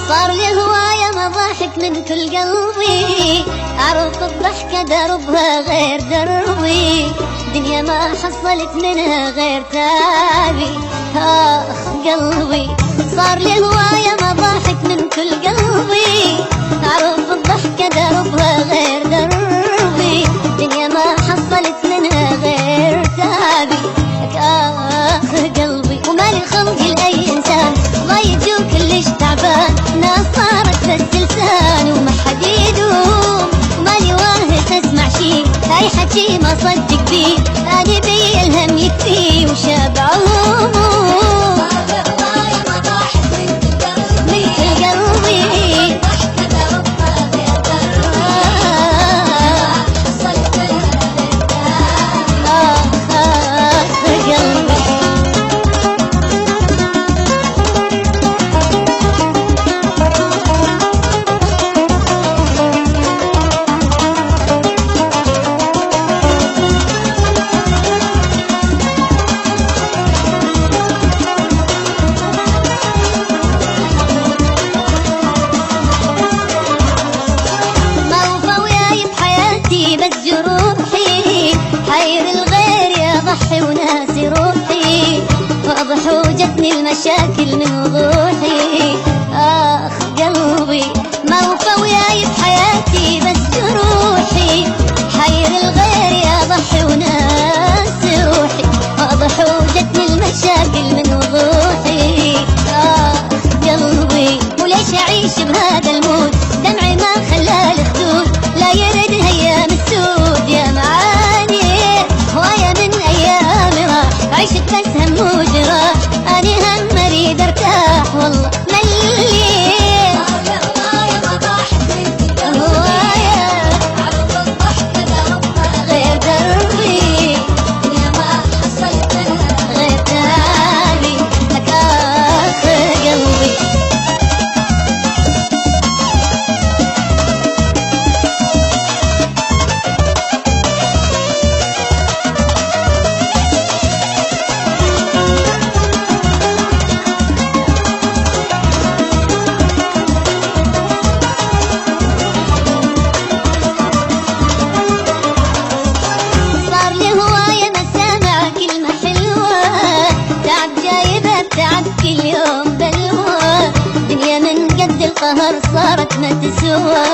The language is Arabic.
صار لي هواية مضاحك من كل قلبي، أعرف الضحكة دربها غير دربي، دنيا ما حصلت منها غير تعبي. آخ قلبي صار لي هواية مضاحك من كل قلبي، أعرف الضحكة دربها غير دربي، دنيا ما حصلت منها غير تعبي. آخ قلبي ومالي خلقي لأي إنسان ضايج وكلش تعبان، ناس صارت بس لسان وما حد يدوم، ومالي واهس اسمع شي هاي حكي ما صدق بيه، أنا بي الهم يكفي وشاب عموم. بس جروحي حير الغير يا ضحي وناسي روحي، واضح وجتني المشاكل من وضوحي. آخ قلبي موفى وياي بحياتي بس جروحي، حير الغير يا ضحي وناسي روحي، واضح وجتني المشاكل من وضوحي. آخ قلبي وليش أعيش بهذا المود، دمعي ما خلى الخدود لا يرد هيام السود يا معاني، هواية من أيامي راح عشت بس هم وجراح، أنا هم أريد أرتاح والله ملي. هواية مضاحك من كل هواية، عرض الضحكة دربها غير دربي، دنيا ما حصلت منها غير تعبي. لك آخ قلبي تعب كل يوم بلوى، دنيا من قد القهر صارت ما تسوى.